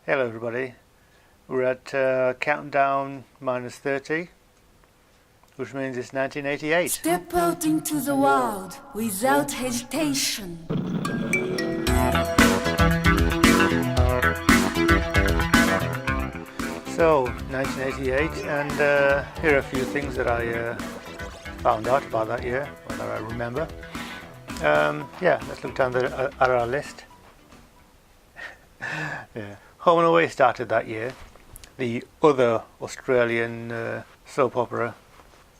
Hello everybody, we're at countdown minus 30, which means it's 1988. Step out into the wild without hesitation. So, 1988, and here are a few things that I found out about that year, or that I remember. Let's look down at our list. Yeah. Home and Away started that year, the other Australian soap opera.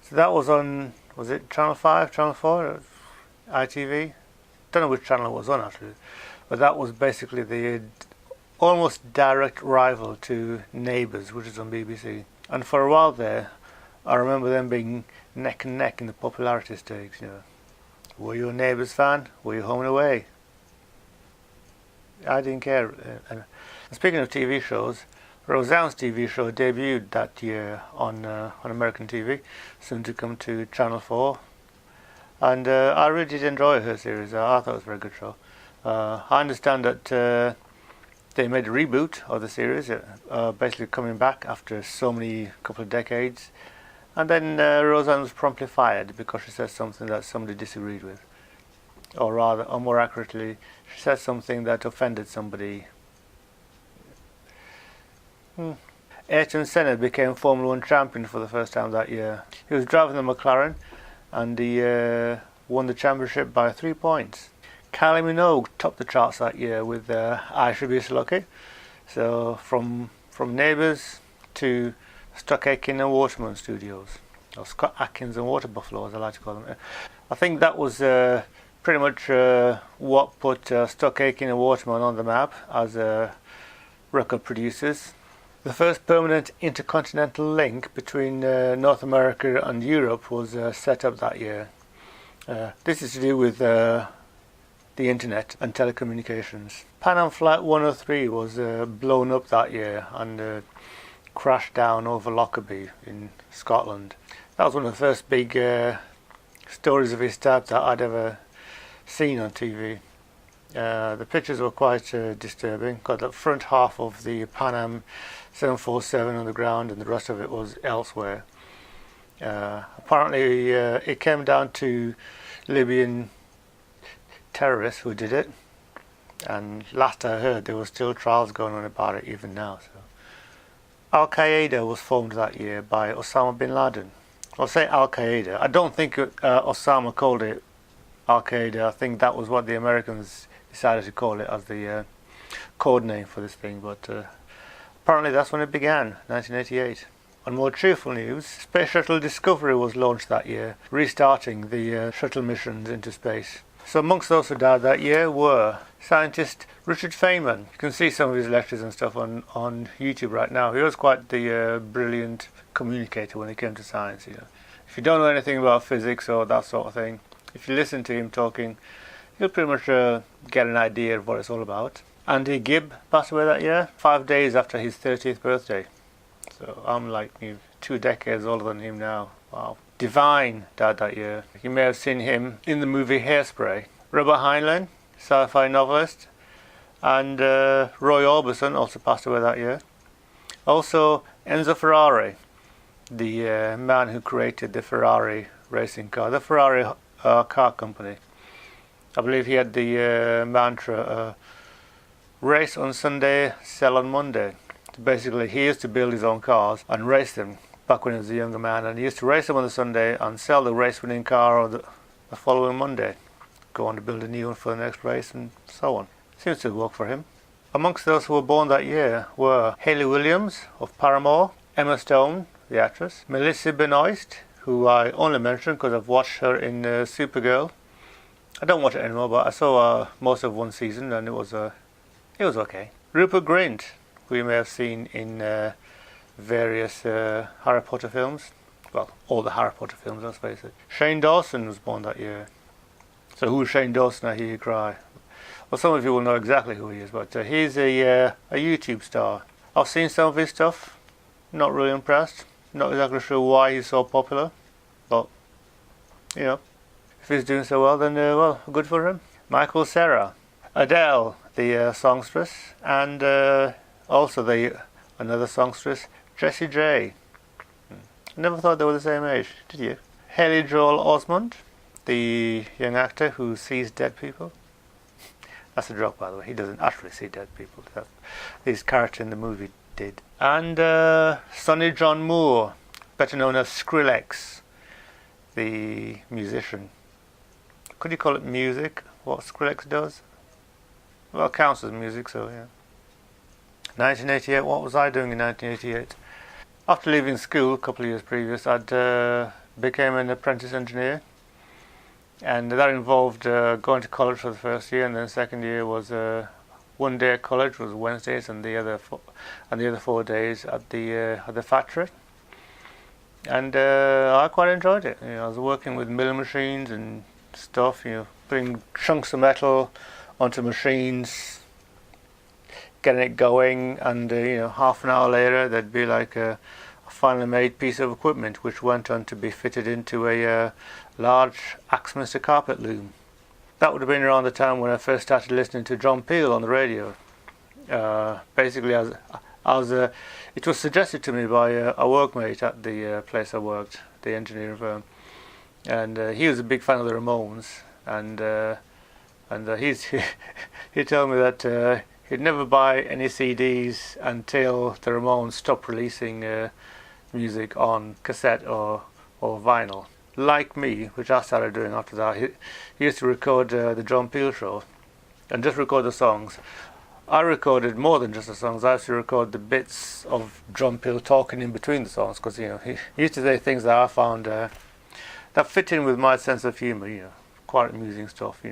So that was on, was it Channel 5, Channel 4, ITV? Don't know which channel it was on actually, but that was basically the almost direct rival to Neighbours, which is on BBC. And for a while there, I remember them being neck and neck in the popularity stakes. Were you a Neighbours fan? Were you Home and Away? I didn't care. And speaking of TV shows, Roseanne's TV show debuted that year on American TV, soon to come to Channel 4. And I really did enjoy her series. I thought it was a very good show. I understand that they made a reboot of the series, basically coming back after couple of decades. And then Roseanne was promptly fired because she said something that somebody disagreed with. Or rather, or more accurately, she said something that offended somebody. Ayrton Senna became Formula 1 champion for the first time that year. He was driving the McLaren and he won the championship by 3 points. Kylie Minogue topped the charts that year with I Should Be So Lucky. So from Neighbours to Stuck Aitken and Waterman Studios, or Scott Atkins and Water Buffalo as I like to call them. I think that was pretty much what put Stuck Aitken and Waterman on the map as record producers. The first permanent intercontinental link between North America and Europe was set up that year. This is to do with the internet and telecommunications. Pan Am Flight 103 was blown up that year and crashed down over Lockerbie in Scotland. That was one of the first big stories of his type that I'd ever seen on TV. The pictures were quite disturbing. Got the front half of the Pan Am 747 on the ground and the rest of it was elsewhere. Apparently it came down to Libyan terrorists who did it, and last I heard there were still trials going on about it even now. So Al-Qaeda was formed that year by Osama bin Laden. I'll say Al-Qaeda. I don't think Osama called it Al-Qaeda. I think that was what the Americans decided to call it as the code name for this thing, but apparently that's when it began, 1988. On more cheerful news, Space Shuttle Discovery was launched that year, restarting the shuttle missions into space. So amongst those who died that year were scientist Richard Feynman. You can see some of his lectures and stuff on YouTube right now. He was quite the brilliant communicator when it came to science. If you don't know anything about physics or that sort of thing, if you listen to him talking, you'll pretty much get an idea of what it's all about. Andy Gibb passed away that year, 5 days after his 30th birthday. So I'm like 2 decades older than him now. Wow. Divine died that year. You may have seen him in the movie Hairspray. Robert Heinlein, sci-fi novelist, and Roy Orbison also passed away that year. Also Enzo Ferrari, the man who created the Ferrari racing car, the Ferrari car company. I believe he had the mantra, race on Sunday, sell on Monday. So basically he used to build his own cars and race them back when he was a younger man, and he used to race them on the Sunday and sell the race-winning car on the following Monday. Go on to build a new one for the next race and so on. Seems to work for him. Amongst those who were born that year were Hayley Williams of Paramore, Emma Stone, the actress, Melissa Benoist, who I only mention because I've watched her in Supergirl. I don't watch it anymore, but I saw most of one season and it was okay. Rupert Grint, who you may have seen in various Harry Potter films. Well, all the Harry Potter films, let's face it. Shane Dawson was born that year. So who is Shane Dawson? I hear you cry. Well, some of you will know exactly who he is, but he's a YouTube star. I've seen some of his stuff. Not really impressed. Not exactly sure why he's so popular. But, if he's doing so well, then, good for him. Michael Cera. Adele, the songstress, and Also another songstress, Jessie J. I never thought they were the same age, did you? Haley Joel Osment, the young actor who sees dead people. That's a joke, by the way. He doesn't actually see dead people. His character in the movie did. And Sonny John Moore, better known as Skrillex, the musician. Could you call it music, what Skrillex does? Well, it counts as music, so yeah. 1988, what was I doing in 1988? After leaving school a couple of years previous, I'd became an apprentice engineer, and that involved going to college for the first year, and then the second year was one day at college, was Wednesdays, and the other 4 days at the factory. And I quite enjoyed it. I was working with milling machines and stuff, putting chunks of metal onto machines, getting it going, and half an hour later there'd be like a finally made piece of equipment which went on to be fitted into a large Axminster carpet loom. That would have been around the time when I first started listening to John Peel on the radio. Basically, it was suggested to me by a workmate at the place I worked, the engineering firm, and he was a big fan of the Ramones, and he told me that he'd never buy any CDs until the Ramones stopped releasing music on cassette or vinyl. Like me, which I started doing after that, he used to record the John Peel show and just record the songs. I recorded more than just the songs. I used to record the bits of John Peel talking in between the songs, because he used to say things that I found that fit in with my sense of humour. Quite amusing stuff.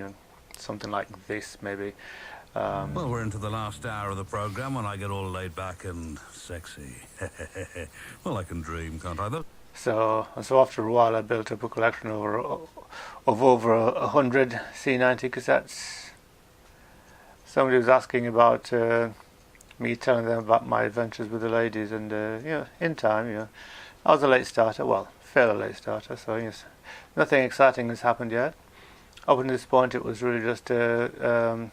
Something like this maybe. Well, we're into the last hour of the programme when I get all laid back and sexy. Well, I can dream, can't I, though? So after a while I built up a collection of over 100 C90 cassettes. Somebody was asking about me telling them about my adventures with the ladies, and in time, I was a late starter, well, fairly late starter, so yes, nothing exciting has happened yet. Up until this point it was really just in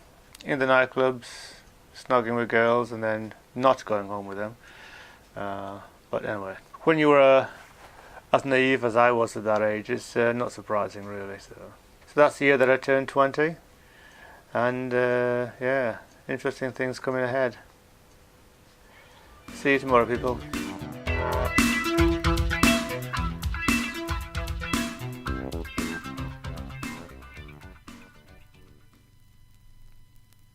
the nightclubs, snogging with girls, and then not going home with them. But anyway, when you were as naive as I was at that age, it's not surprising really. So that's the year that I turned 20, and interesting things coming ahead. See you tomorrow, people.